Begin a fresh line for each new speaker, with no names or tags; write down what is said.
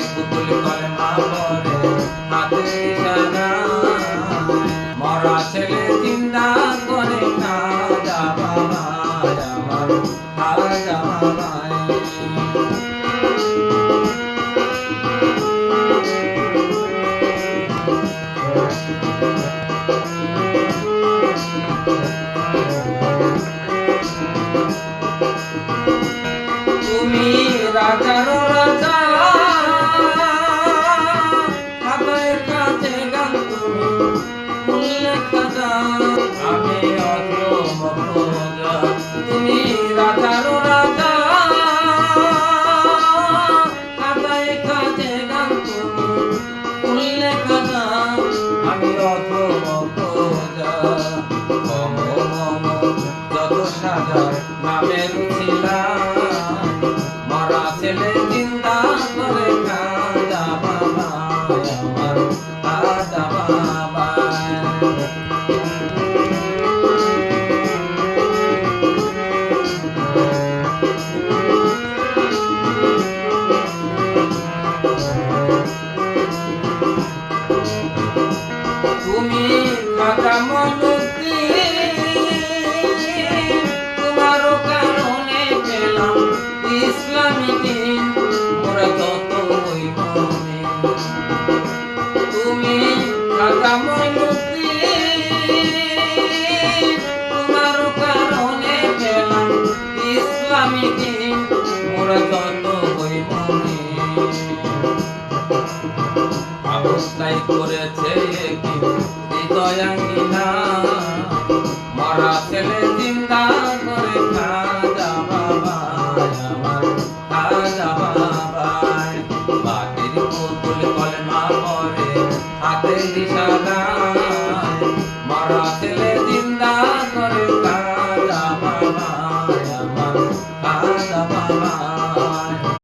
পুতুল কলমা পড়ে হাতে ইশারায় মরা ছেলে জিন্দা করে খাজা বাবায় আমার খাজা বাবায় তুমি রাজার রাজা খাতায় কাছে গান তুমি উল্লে খাজা আমি অধম খোঁজা তুমি রাজার রাজা খাতায় কাছে গান তুমি উল্লে খাজা আমি অধম খোঁজা মম মম যত সাজার নামের ছিলাম মরা ছেলে জিন্দা করে খাজা বাবায় আমার খাজা বাবায় তুমি খাজা মঈনুদ্দিন তোমারও কারণে পেলাম ইসলামী দিন মোরা যত মুমিন তুমি খাজা মঈনুদ্দিন তোমারও কারণে পেলাম ইসলামী দিন মোরা যত মুমিন অবস্থায় করেছে কি হৃদয়াঙ্গিনা মরা ছেলে জিন্দা করে খাজা বাবায় আমার খাজা বাবায় মাটির পুতুল কলমা পড়ে হাতে ইশারায় মরা ছেলে